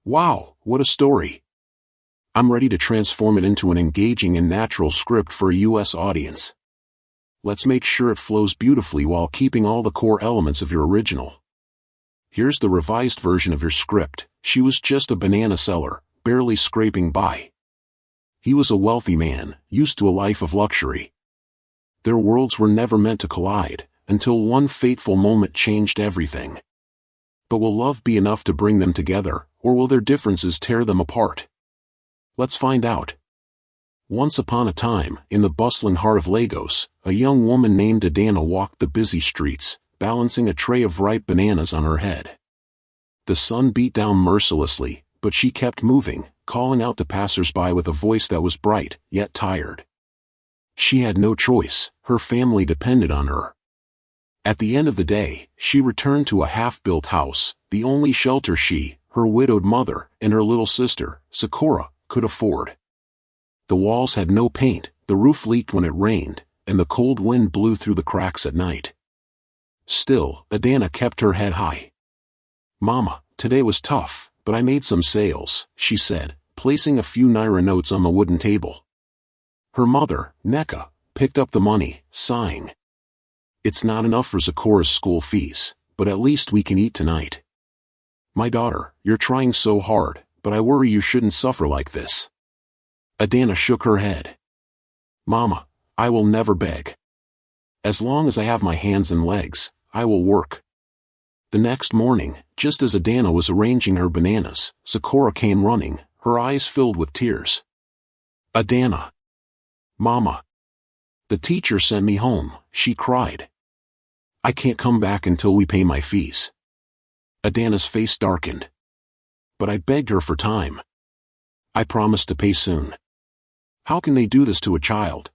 Wow, what a story! I'm ready to transform it into an engaging and natural script for a US audience. Let's make sure it flows beautifully while keeping all the core elements of your original. Here's the revised version of your script. She was just a banana seller, barely scraping by. He was a wealthy man, used to a life of luxury. Their worlds were never meant to collide, until one fateful moment changed everything. But will love be enough to bring them together, or will their differences tear them apart? Let's find out. Once upon a time, in the bustling heart of Lagos, a young woman named Adana walked the busy streets, balancing a tray of ripe bananas on her head. The sun beat down mercilessly, but she kept moving, calling out to passers-by with a voice that was bright, yet tired. She had no choice, her family depended on her. At the end of the day, she returned to a half-built house, the only shelter she, her widowed mother, and her little sister, Sakura, could afford. The walls had no paint, the roof leaked when it rained, and the cold wind blew through the cracks at night. Still, Adana kept her head high. "Mama, today was tough, but I made some sales," she said, placing a few naira notes on the wooden table. Her mother, Neka, picked up the money, sighing. "It's not enough for Sakura's school fees, but at least we can eat tonight." "My daughter, you're trying so hard, but I worry you shouldn't suffer like this." Adana shook her head. "Mama, I will never beg. As long as I have my hands and legs, I will work." The next morning, just as Adana was arranging her bananas, Sakura came running, her eyes filled with tears. "Adana. Mama. The teacher sent me home," she cried. "I can't come back until we pay my fees." Adana's face darkened. "But I begged her for time. I promised to pay soon. How can they do this to a child?"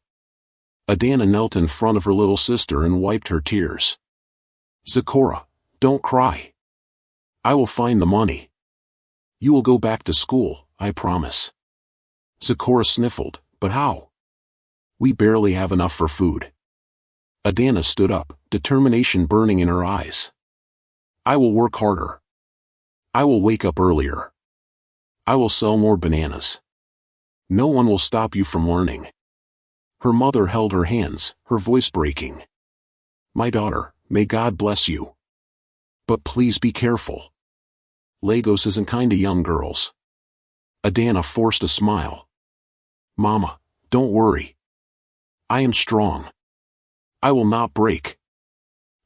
Adana knelt in front of her little sister and wiped her tears. "Sakura, don't cry. I will find the money. You will go back to school, I promise." Sakura sniffled, "But how? We barely have enough for food." Adana stood up, determination burning in her eyes. "I will work harder. I will wake up earlier. I will sell more bananas. No one will stop you from learning." Her mother held her hands, her voice breaking. "My daughter, may God bless you. But please be careful. Lagos isn't kind to young girls." Adana forced a smile. "Mama, don't worry. I am strong. I will not break."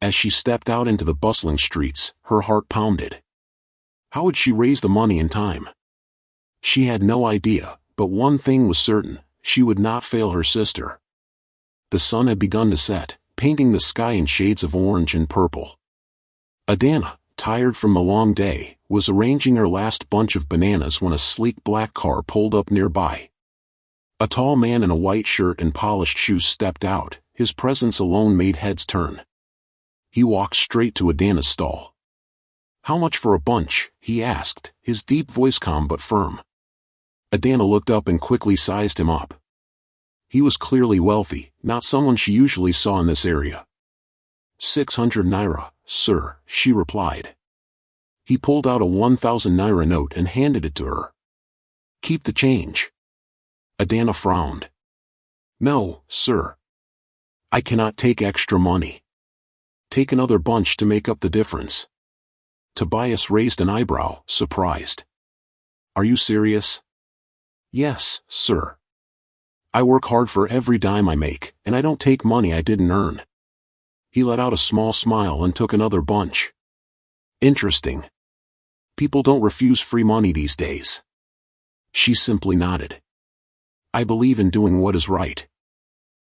As she stepped out into the bustling streets, her heart pounded. How would she raise the money in time? She had no idea, but one thing was certain, she would not fail her sister. The sun had begun to set, painting the sky in shades of orange and purple. Adana, tired from the long day, was arranging her last bunch of bananas when a sleek black car pulled up nearby. A tall man in a white shirt and polished shoes stepped out, his presence alone made heads turn. He walked straight to Adana's stall. "How much for a bunch?" he asked, his deep voice calm but firm. Adana looked up and quickly sized him up. He was clearly wealthy, not someone she usually saw in this area. 600 naira, sir," she replied. He pulled out a 1,000 naira note and handed it to her. "Keep the change." Adana frowned. "No, sir. I cannot take extra money. Take another bunch to make up the difference." Tobias raised an eyebrow, surprised. "Are you serious?" "Yes, sir. I work hard for every dime I make, and I don't take money I didn't earn." He let out a small smile and took another bunch. "Interesting. People don't refuse free money these days." She simply nodded. "I believe in doing what is right."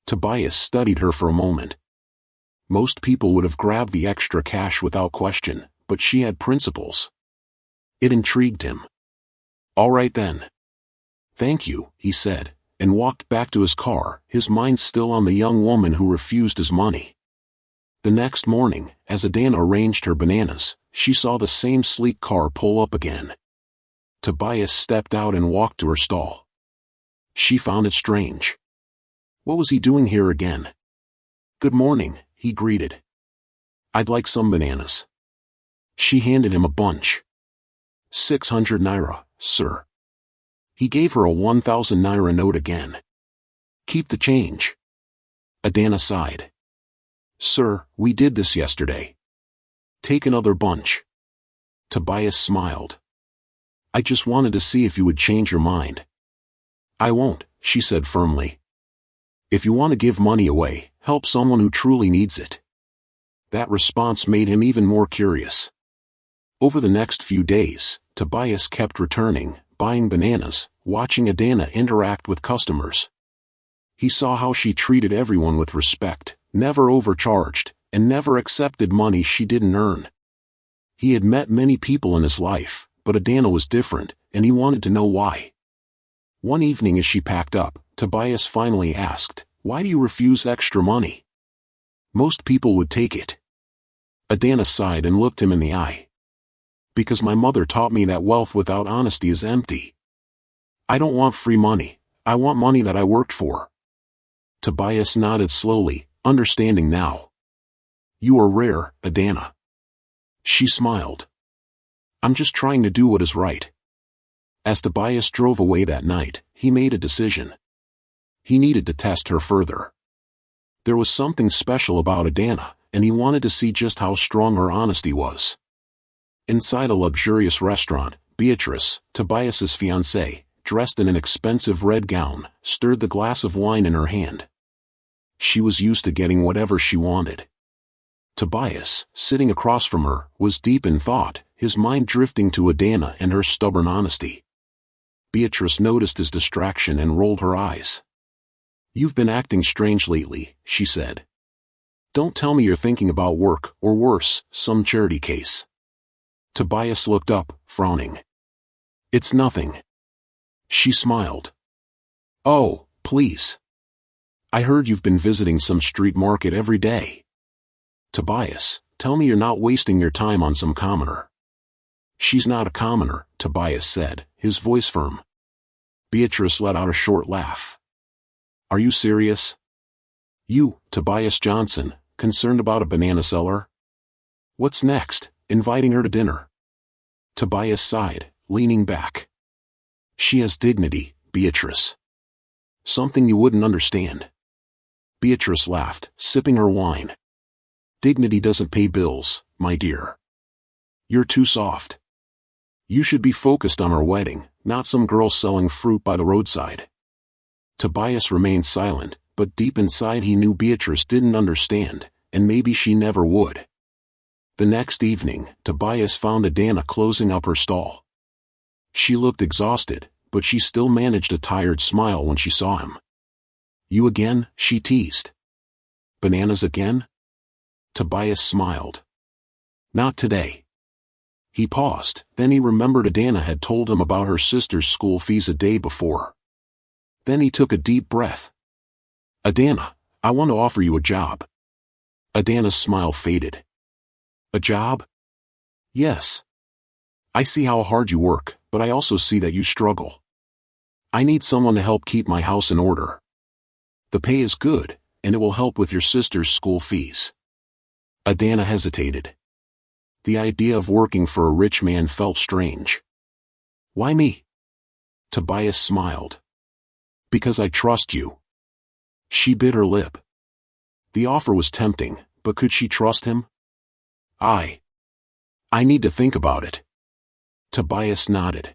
Tobias studied her for a moment. Most people would have grabbed the extra cash without question, but she had principles. It intrigued him. "All right then. Thank you," he said, and walked back to his car, his mind still on the young woman who refused his money. The next morning, as Adana arranged her bananas, she saw the same sleek car pull up again. Tobias stepped out and walked to her stall. She found it strange. What was he doing here again? "Good morning," he greeted. "I'd like some bananas." She handed him a bunch. 600 naira, sir. He gave her a 1,000 naira note again. Keep the change. Adana sighed. Sir, we did this yesterday. Take another bunch. Tobias smiled. I just wanted to see if you would change your mind. I won't, she said firmly. If you want to give money away, help someone who truly needs it. That response made him even more curious. Over the next few days, Tobias kept returning, buying bananas, watching Adana interact with customers. He saw how she treated everyone with respect, never overcharged, and never accepted money she didn't earn. He had met many people in his life, but Adana was different, and he wanted to know why. One evening as she packed up, Tobias finally asked, "Why do you refuse extra money? Most people would take it." Adana sighed and looked him in the eye. Because my mother taught me that wealth without honesty is empty. I don't want free money, I want money that I worked for. Tobias nodded slowly, understanding now. You are rare, Adana. She smiled. I'm just trying to do what is right. As Tobias drove away that night, he made a decision. He needed to test her further. There was something special about Adana, and he wanted to see just how strong her honesty was. Inside a luxurious restaurant, Beatrice, Tobias's fiancée, dressed in an expensive red gown, stirred the glass of wine in her hand. She was used to getting whatever she wanted. Tobias, sitting across from her, was deep in thought, his mind drifting to Adana and her stubborn honesty. Beatrice noticed his distraction and rolled her eyes. You've been acting strange lately, she said. Don't tell me you're thinking about work, or worse, some charity case. Tobias looked up, frowning. It's nothing. She smiled. Oh, please. I heard you've been visiting some street market every day. Tobias, tell me you're not wasting your time on some commoner. She's not a commoner, Tobias said, his voice firm. Beatrice let out a short laugh. Are you serious? You, Tobias Johnson, concerned about a banana seller? What's next? Inviting her to dinner. Tobias sighed, leaning back. She has dignity, Beatrice. Something you wouldn't understand. Beatrice laughed, sipping her wine. Dignity doesn't pay bills, my dear. You're too soft. You should be focused on our wedding, not some girl selling fruit by the roadside. Tobias remained silent, but deep inside he knew Beatrice didn't understand, and maybe she never would. The next evening, Tobias found Adana closing up her stall. She looked exhausted, but she still managed a tired smile when she saw him. You again? She teased. Bananas again? Tobias smiled. Not today. He paused, then he remembered Adana had told him about her sister's school fees a day before. Then he took a deep breath. Adana, I want to offer you a job. Adana's smile faded. A job? Yes. I see how hard you work, but I also see that you struggle. I need someone to help keep my house in order. The pay is good, and it will help with your sister's school fees. Adana hesitated. The idea of working for a rich man felt strange. Why me? Tobias smiled. Because I trust you. She bit her lip. The offer was tempting, but could she trust him? I need to think about it. Tobias nodded.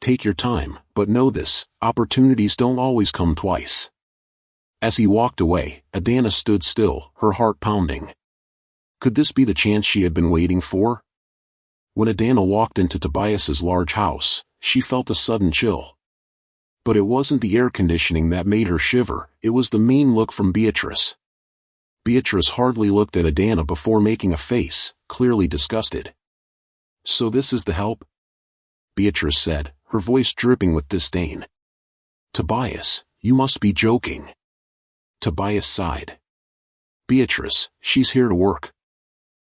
Take your time, but know this, opportunities don't always come twice. As he walked away, Adana stood still, her heart pounding. Could this be the chance she had been waiting for? When Adana walked into Tobias's large house, she felt a sudden chill. But it wasn't the air conditioning that made her shiver, it was the mean look from Beatrice. Beatrice hardly looked at Adana before making a face, clearly disgusted. So this is the help? Beatrice said, her voice dripping with disdain. Tobias, you must be joking. Tobias sighed. Beatrice, she's here to work.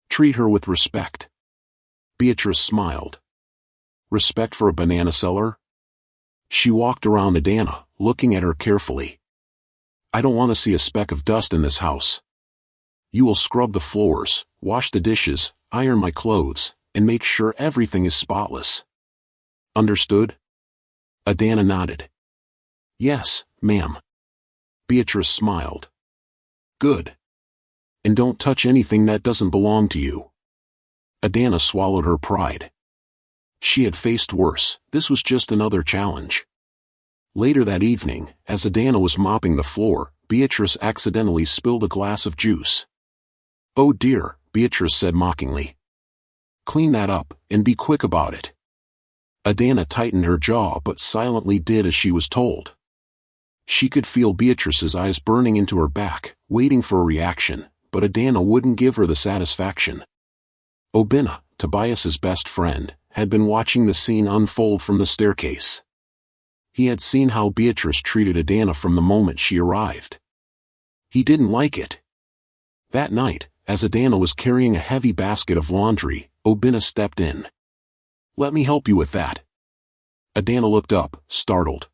Treat her with respect. Beatrice smiled. Respect for a banana seller? She walked around Adana, looking at her carefully. I don't want to see a speck of dust in this house. You will scrub the floors, wash the dishes, iron my clothes, and make sure everything is spotless. Understood? Adana nodded. Yes, ma'am. Beatrice smiled. Good. And don't touch anything that doesn't belong to you. Adana swallowed her pride. She had faced worse. This was just another challenge. Later that evening, as Adana was mopping the floor, Beatrice accidentally spilled a glass of juice. Oh dear, Beatrice said mockingly. Clean that up, and be quick about it. Adana tightened her jaw but silently did as she was told. She could feel Beatrice's eyes burning into her back, waiting for a reaction, but Adana wouldn't give her the satisfaction. Obina, Tobias's best friend, had been watching the scene unfold from the staircase. He had seen how Beatrice treated Adana from the moment she arrived. He didn't like it. That night, as Adana was carrying a heavy basket of laundry, Obina stepped in. Let me help you with that. Adana looked up, startled.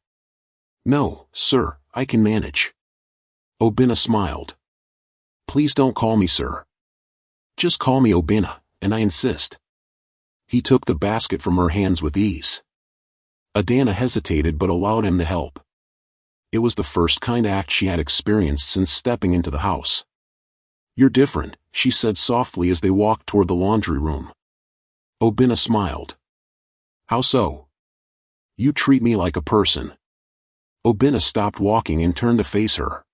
No, sir, I can manage. Obina smiled. Please don't call me sir. Just call me Obina, and I insist. He took the basket from her hands with ease. Adana hesitated but allowed him to help. It was the first kind act she had experienced since stepping into the house. You're different, she said softly as they walked toward the laundry room. Obina smiled. How so? You treat me like a person. Obina stopped walking and turned to face her.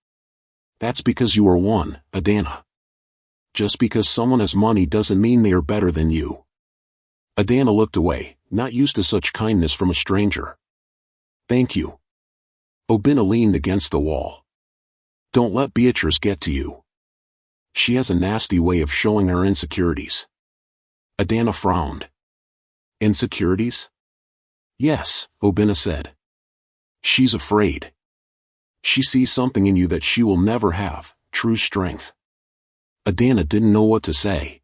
That's because you are one, Adana. Just because someone has money doesn't mean they are better than you. Adana looked away, not used to such kindness from a stranger. Thank you. Obina leaned against the wall. Don't let Beatrice get to you. She has a nasty way of showing her insecurities. Adana frowned. Insecurities? Yes, Obina said. She's afraid. She sees something in you that she will never have, true strength. Adana didn't know what to say.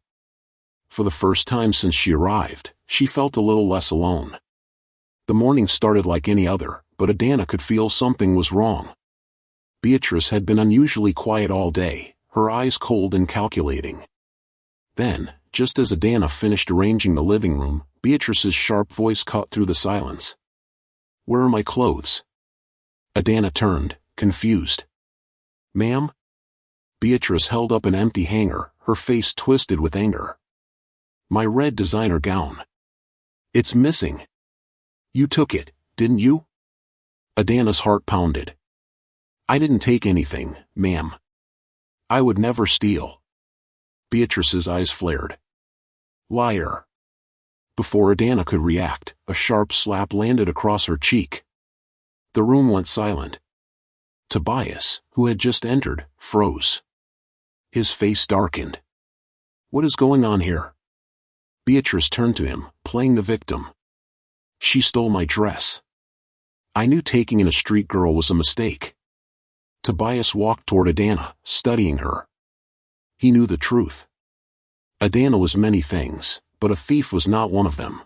For the first time since she arrived, she felt a little less alone. The morning started like any other, but Adana could feel something was wrong. Beatrice had been unusually quiet all day, her eyes cold and calculating. Then, just as Adana finished arranging the living room, Beatrice's sharp voice cut through the silence. Where are my clothes? Adana turned, confused. Ma'am? Beatrice held up an empty hanger, her face twisted with anger. My red designer gown. It's missing. You took it, didn't you? Adana's heart pounded. I didn't take anything, ma'am. I would never steal. Beatrice's eyes flared. Liar. Before Adana could react, a sharp slap landed across her cheek. The room went silent. Tobias, who had just entered, froze. His face darkened. What is going on here? Beatrice turned to him, playing the victim. She stole my dress. I knew taking in a street girl was a mistake. Tobias walked toward Adana, studying her. He knew the truth. Adana was many things, but a thief was not one of them.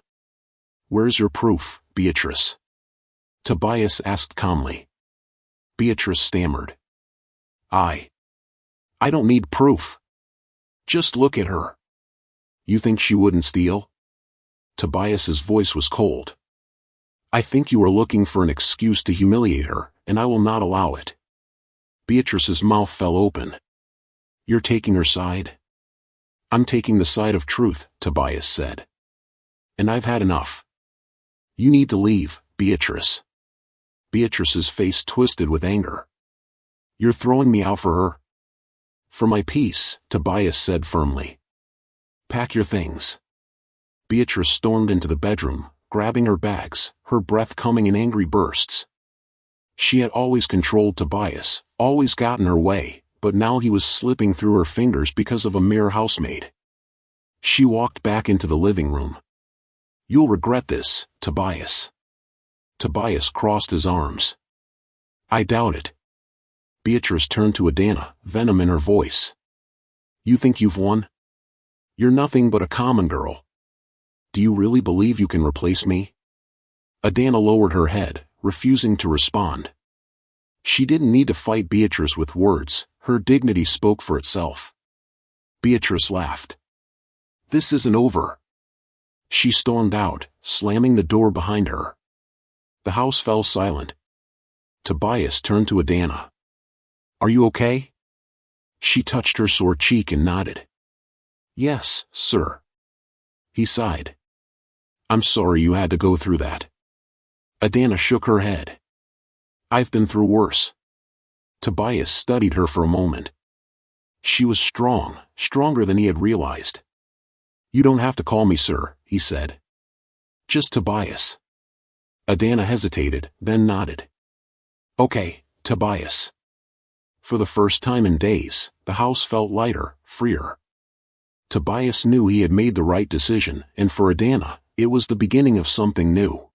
Where's your proof, Beatrice? Tobias asked calmly. Beatrice stammered. I don't need proof. Just look at her. You think she wouldn't steal? Tobias's voice was cold. I think you are looking for an excuse to humiliate her, and I will not allow it. Beatrice's mouth fell open. You're taking her side? I'm taking the side of truth, Tobias said. And I've had enough. You need to leave, Beatrice. Beatrice's face twisted with anger. You're throwing me out for her? For my peace, Tobias said firmly. Pack your things. Beatrice stormed into the bedroom, grabbing her bags, her breath coming in angry bursts. She had always controlled Tobias, always gotten her way, but now he was slipping through her fingers because of a mere housemaid. She walked back into the living room. You'll regret this, Tobias. Tobias crossed his arms. I doubt it. Beatrice turned to Adana, venom in her voice. You think you've won? You're nothing but a common girl. Do you really believe you can replace me? Adana lowered her head, refusing to respond. She didn't need to fight Beatrice with words, her dignity spoke for itself. Beatrice laughed. This isn't over. She stormed out, slamming the door behind her. The house fell silent. Tobias turned to Adana. "Are you okay?" She touched her sore cheek and nodded. "Yes, sir." He sighed. "I'm sorry you had to go through that." Adana shook her head. "I've been through worse." Tobias studied her for a moment. She was strong, stronger than he had realized. "You don't have to call me sir," he said. "Just Tobias." Adana hesitated, then nodded. "Okay, Tobias." For the first time in days, the house felt lighter, freer. Tobias knew he had made the right decision, and for Adana, it was the beginning of something new.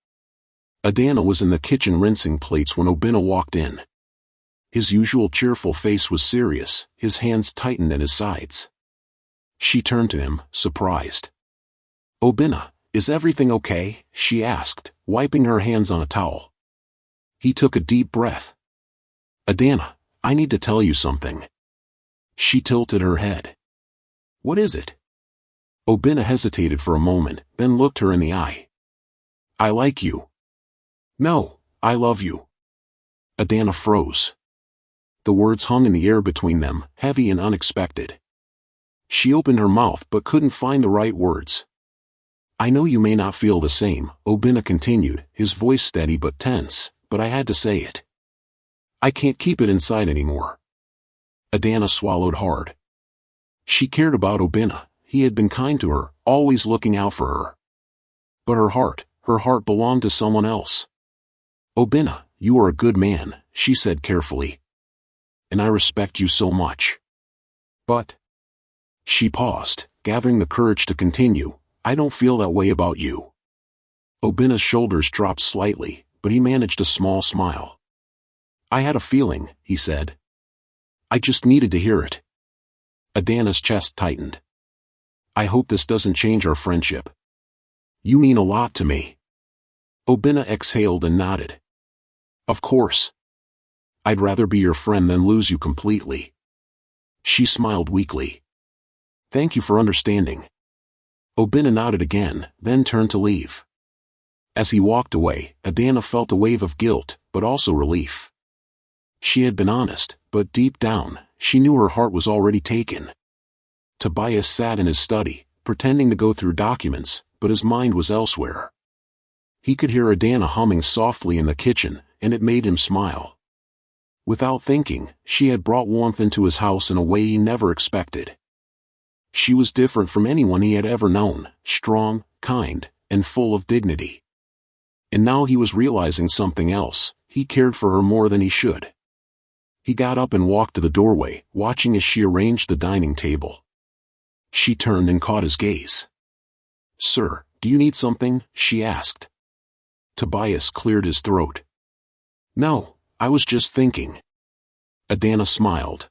Adana was in the kitchen rinsing plates when Obina walked in. His usual cheerful face was serious, his hands tightened at his sides. She turned to him, surprised. "Obina, is everything okay?" she asked, wiping her hands on a towel. He took a deep breath. "Adana, I need to tell you something." She tilted her head. "What is it?" Obina hesitated for a moment, then looked her in the eye. "I like you." "No, I love you." Adana froze. The words hung in the air between them, heavy and unexpected. She opened her mouth but couldn't find the right words. "I know you may not feel the same," Obina continued, his voice steady but tense, "but I had to say it. I can't keep it inside anymore." Adana swallowed hard. She cared about Obina, he had been kind to her, always looking out for her. But her heart belonged to someone else. "Obina, you are a good man," she said carefully. "And I respect you so much. But..." She paused, gathering the courage to continue, "I don't feel that way about you." Obina's shoulders dropped slightly, but he managed a small smile. "I had a feeling," he said. "I just needed to hear it." Adana's chest tightened. "I hope this doesn't change our friendship. You mean a lot to me." Obina exhaled and nodded. "Of course. I'd rather be your friend than lose you completely." She smiled weakly. "Thank you for understanding." Obina nodded again, then turned to leave. As he walked away, Adana felt a wave of guilt, but also relief. She had been honest, but deep down, she knew her heart was already taken. Tobias sat in his study, pretending to go through documents, but his mind was elsewhere. He could hear Adana humming softly in the kitchen, and it made him smile. Without thinking, she had brought warmth into his house in a way he never expected. She was different from anyone he had ever known, strong, kind, and full of dignity. And now he was realizing something else, he cared for her more than he should. He got up and walked to the doorway, watching as she arranged the dining table. She turned and caught his gaze. "Sir, do you need something?" she asked. Tobias cleared his throat. "No, I was just thinking." Adana smiled.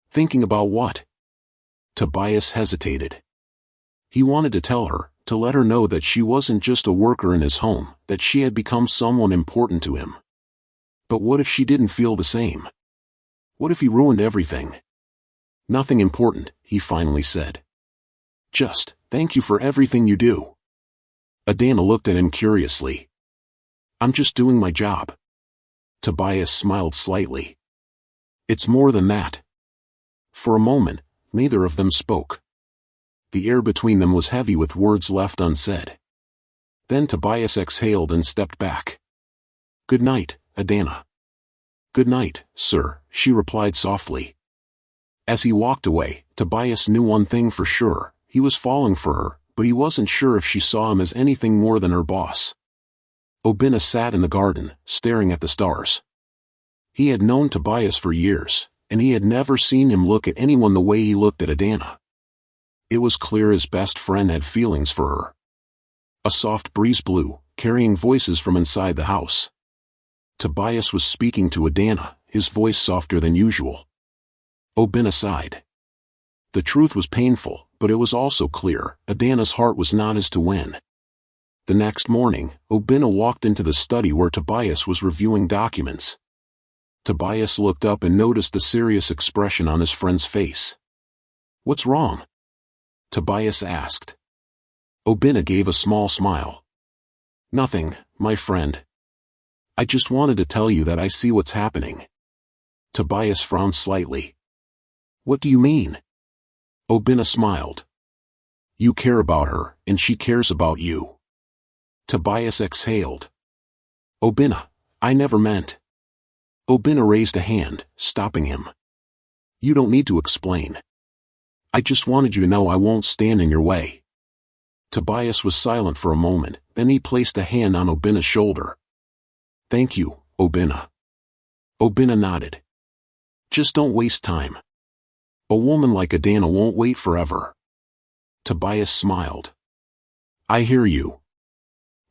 "Thinking about what?" Tobias hesitated. He wanted to tell her, to let her know that she wasn't just a worker in his home, that she had become someone important to him. But what if she didn't feel the same? What if he ruined everything? "Nothing important," he finally said. "Just, thank you for everything you do." Adana looked at him curiously. "I'm just doing my job." Tobias smiled slightly. "It's more than that." For a moment, neither of them spoke. The air between them was heavy with words left unsaid. Then Tobias exhaled and stepped back. "Good night, Adana." "Good night, sir," she replied softly. As he walked away, Tobias knew one thing for sure, he was falling for her, but he wasn't sure if she saw him as anything more than her boss. Obina sat in the garden, staring at the stars. He had known Tobias for years, and he had never seen him look at anyone the way he looked at Adana. It was clear his best friend had feelings for her. A soft breeze blew, carrying voices from inside the house. Tobias was speaking to Adana, his voice softer than usual. Obina sighed. The truth was painful, but it was also clear, Adana's heart was not his to win. The next morning, Obina walked into the study where Tobias was reviewing documents. Tobias looked up and noticed the serious expression on his friend's face. "What's wrong?" Tobias asked. Obina gave a small smile. Nothing, my friend. I just wanted to tell you that I see what's happening. Tobias frowned slightly. What do you mean? Obina smiled. You care about her, and she cares about you. Tobias exhaled. Obina, I never meant. Obina raised a hand, stopping him. You don't need to explain. I just wanted you to know I won't stand in your way. Tobias was silent for a moment, then he placed a hand on Obina's shoulder. Thank you, Obina. Obina nodded. Just don't waste time. A woman like Adana won't wait forever. Tobias smiled. I hear you.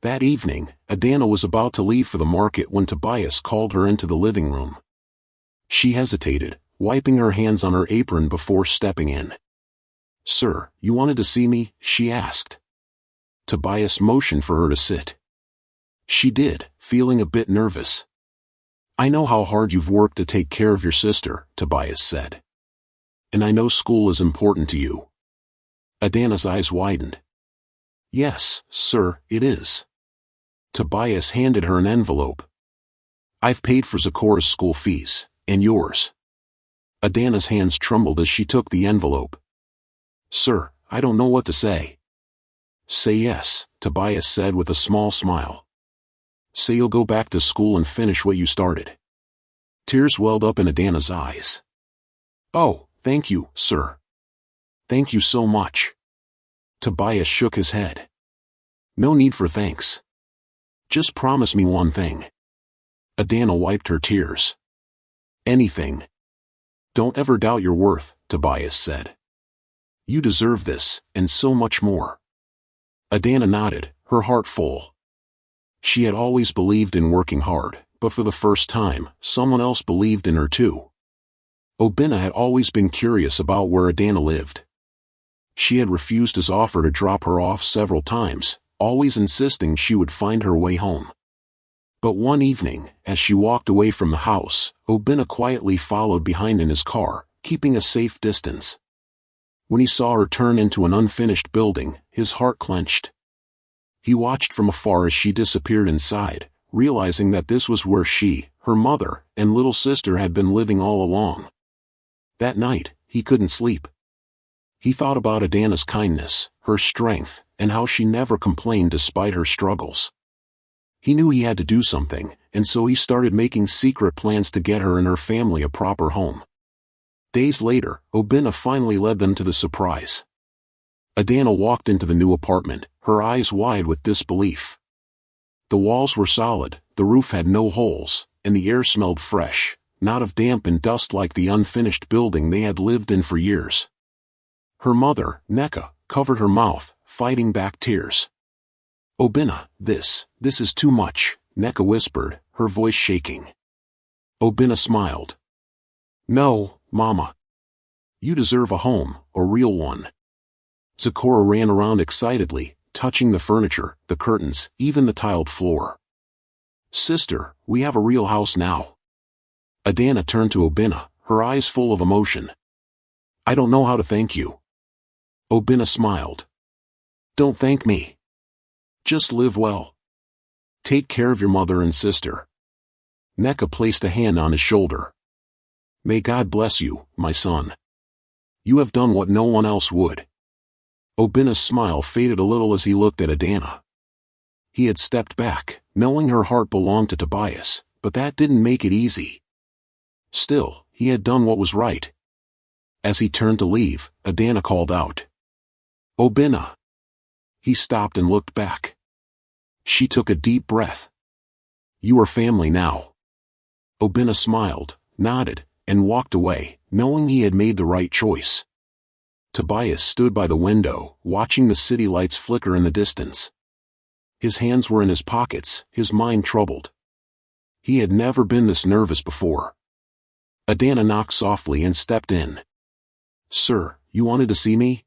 That evening, Adana was about to leave for the market when Tobias called her into the living room. She hesitated, wiping her hands on her apron before stepping in. Sir, you wanted to see me? She asked. Tobias motioned for her to sit. She did, feeling a bit nervous. I know how hard you've worked to take care of your sister, Tobias said. And I know school is important to you. Adana's eyes widened. Yes, sir, it is. Tobias handed her an envelope. I've paid for Zikora's school fees, and yours. Adana's hands trembled as she took the envelope. Sir, I don't know what to say. Say yes, Tobias said with a small smile. Say you'll go back to school and finish what you started. Tears welled up in Adana's eyes. Oh, thank you, sir. Thank you so much. Tobias shook his head. No need for thanks. Just promise me one thing. Adana wiped her tears. Anything. Don't ever doubt your worth, Tobias said. You deserve this, and so much more. Adana nodded, her heart full. She had always believed in working hard, but for the first time, someone else believed in her too. Obina had always been curious about where Adana lived. She had refused his offer to drop her off several times, always insisting she would find her way home. But one evening, as she walked away from the house, Obina quietly followed behind in his car, keeping a safe distance. When he saw her turn into an unfinished building, his heart clenched. He watched from afar as she disappeared inside, realizing that this was where she, her mother, and little sister had been living all along. That night, he couldn't sleep. He thought about Adana's kindness, her strength, and how she never complained despite her struggles. He knew he had to do something, and so he started making secret plans to get her and her family a proper home. Days later, Obina finally led them to the surprise. Adana walked into the new apartment, her eyes wide with disbelief. The walls were solid, the roof had no holes, and the air smelled fresh, not of damp and dust like the unfinished building they had lived in for years. Her mother, Neka, covered her mouth, fighting back tears. Obina, this is too much, Neka whispered, her voice shaking. Obina smiled. No, Mama. You deserve a home, a real one. Zikora ran around excitedly, touching the furniture, the curtains, even the tiled floor. Sister, we have a real house now. Adana turned to Obina, her eyes full of emotion. I don't know how to thank you. Obina smiled. Don't thank me. Just live well. Take care of your mother and sister. Neka placed a hand on his shoulder. May God bless you, my son. You have done what no one else would. Obina's smile faded a little as he looked at Adana. He had stepped back, knowing her heart belonged to Tobias, but that didn't make it easy. Still, he had done what was right. As he turned to leave, Adana called out. Obina. He stopped and looked back. She took a deep breath. You are family now. Obina smiled, nodded, and walked away, knowing he had made the right choice. Tobias stood by the window, watching the city lights flicker in the distance. His hands were in his pockets, his mind troubled. He had never been this nervous before. Adana knocked softly and stepped in. Sir, you wanted to see me?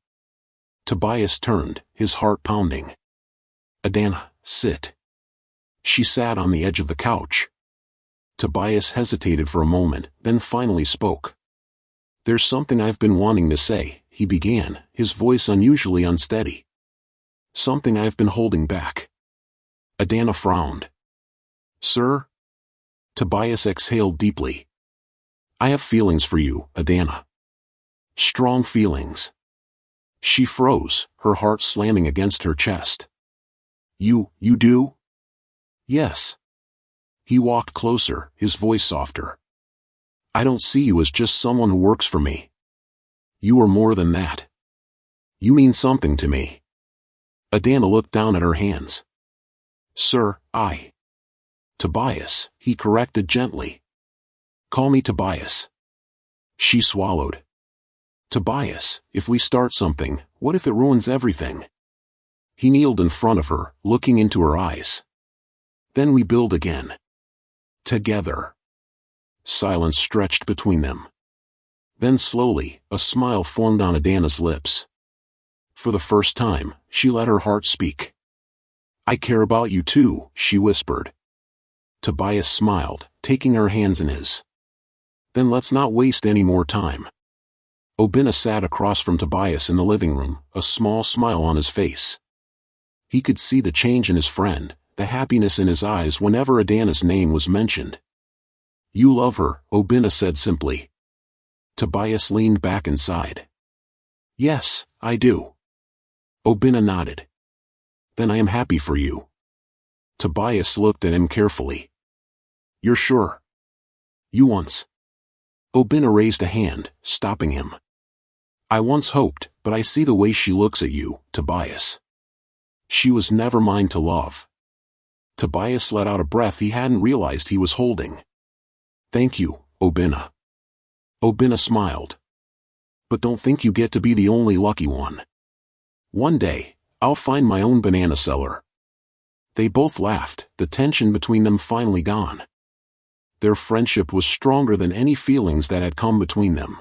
Tobias turned, his heart pounding. Adana, sit. She sat on the edge of the couch. Tobias hesitated for a moment, then finally spoke. There's something I've been wanting to say, he began, his voice unusually unsteady. Something I've been holding back. Adana frowned. Sir? Tobias exhaled deeply. I have feelings for you, Adana. Strong feelings. She froze, her heart slamming against her chest. You do? Yes. He walked closer, his voice softer. I don't see you as just someone who works for me. You are more than that. You mean something to me. Adana looked down at her hands. Sir, Tobias, he corrected gently. Call me Tobias. She swallowed. Tobias, if we start something, what if it ruins everything? He kneeled in front of her, looking into her eyes. Then we build again. Together. Silence stretched between them. Then slowly, a smile formed on Adana's lips. For the first time, she let her heart speak. I care about you too, she whispered. Tobias smiled, taking her hands in his. Then let's not waste any more time. Obina sat across from Tobias in the living room, a small smile on his face. He could see the change in his friend, the happiness in his eyes whenever Adana's name was mentioned. You love her, Obina said simply. Tobias leaned back and sighed. Yes, I do. Obina nodded. Then I am happy for you. Tobias looked at him carefully. You're sure? You once. Obina raised a hand, stopping him. I once hoped, but I see the way she looks at you, Tobias. She was never mine to love. Tobias let out a breath he hadn't realized he was holding. Thank you, Obina. Obina smiled. But don't think you get to be the only lucky one. One day, I'll find my own banana seller. They both laughed, the tension between them finally gone. Their friendship was stronger than any feelings that had come between them.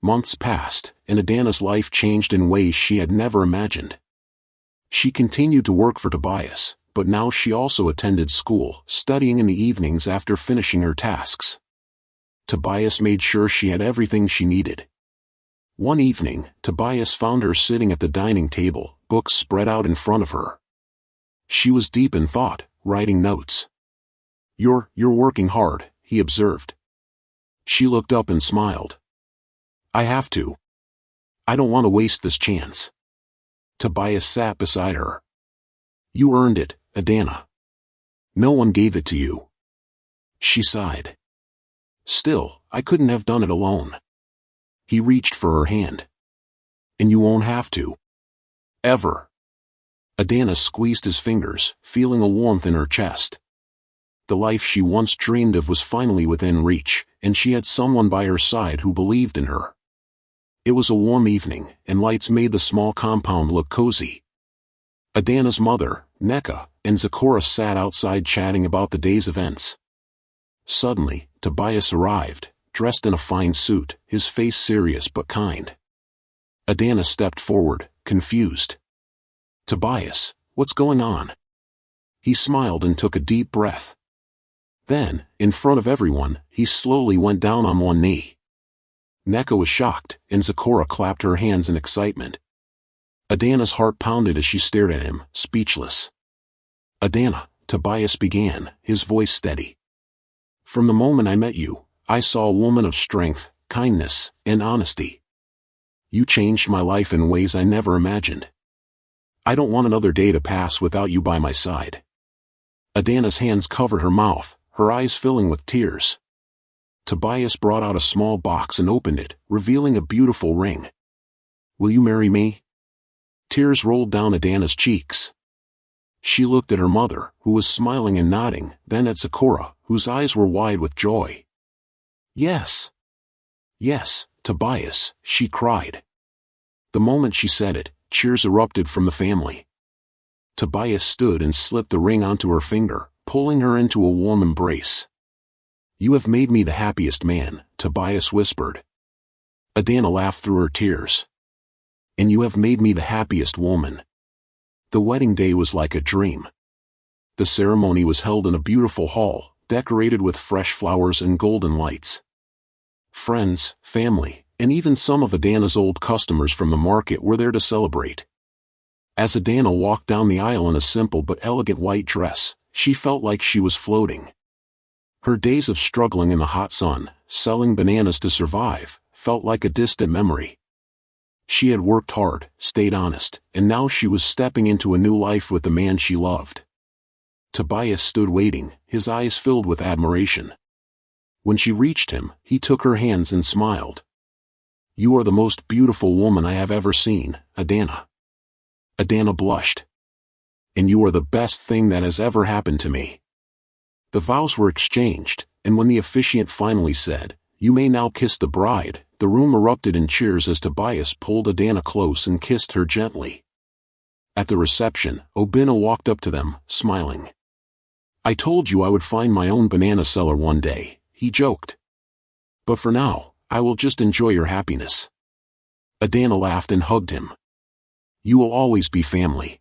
Months passed, and Adana's life changed in ways she had never imagined. She continued to work for Tobias, but now she also attended school, studying in the evenings after finishing her tasks. Tobias made sure she had everything she needed. One evening, Tobias found her sitting at the dining table, books spread out in front of her. She was deep in thought, writing notes. You're working hard, he observed. She looked up and smiled. I have to. I don't want to waste this chance. Tobias sat beside her. You earned it, Adana. No one gave it to you. She sighed. Still, I couldn't have done it alone. He reached for her hand. And you won't have to. Ever. Adana squeezed his fingers, feeling a warmth in her chest. The life she once dreamed of was finally within reach, and she had someone by her side who believed in her. It was a warm evening, and lights made the small compound look cozy. Adana's mother, Neka, and Zakora sat outside chatting about the day's events. Suddenly, Tobias arrived, dressed in a fine suit, his face serious but kind. Adana stepped forward, confused. Tobias, what's going on? He smiled and took a deep breath. Then, in front of everyone, he slowly went down on one knee. Neka was shocked, and Zakora clapped her hands in excitement. Adana's heart pounded as she stared at him, speechless. Adana, Tobias began, his voice steady. From the moment I met you, I saw a woman of strength, kindness, and honesty. You changed my life in ways I never imagined. I don't want another day to pass without you by my side. Adana's hands covered her mouth, her eyes filling with tears. Tobias brought out a small box and opened it, revealing a beautiful ring. Will you marry me? Tears rolled down Adana's cheeks. She looked at her mother, who was smiling and nodding, then at Zakora, whose eyes were wide with joy. Yes. Yes, Tobias, she cried. The moment she said it, cheers erupted from the family. Tobias stood and slipped the ring onto her finger, pulling her into a warm embrace. You have made me the happiest man, Tobias whispered. Adana laughed through her tears. And you have made me the happiest woman. The wedding day was like a dream. The ceremony was held in a beautiful hall, decorated with fresh flowers and golden lights. Friends, family, and even some of Adana's old customers from the market were there to celebrate. As Adana walked down the aisle in a simple but elegant white dress, she felt like she was floating. Her days of struggling in the hot sun, selling bananas to survive, felt like a distant memory. She had worked hard, stayed honest, and now she was stepping into a new life with the man she loved. Tobias stood waiting, his eyes filled with admiration. When she reached him, he took her hands and smiled. "You are the most beautiful woman I have ever seen, Adana." Adana blushed. "And you are the best thing that has ever happened to me." The vows were exchanged, and when the officiant finally said, "You may now kiss the bride," the room erupted in cheers as Tobias pulled Adana close and kissed her gently. At the reception, Obina walked up to them, smiling. "I told you I would find my own banana seller one day," he joked. "But for now, I will just enjoy your happiness." Adana laughed and hugged him. "You will always be family."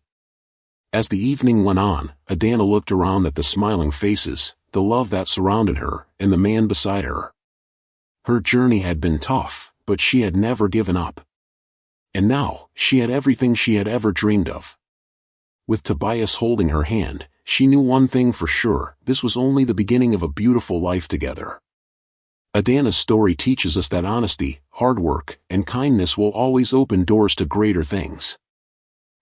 As the evening went on, Adana looked around at the smiling faces, the love that surrounded her, and the man beside her. Her journey had been tough, but she had never given up. And now, she had everything she had ever dreamed of. With Tobias holding her hand, she knew one thing for sure: this was only the beginning of a beautiful life together. Adana's story teaches us that honesty, hard work, and kindness will always open doors to greater things.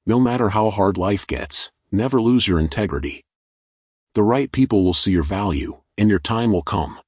No matter how hard life gets, never lose your integrity. The right people will see your value, and your time will come.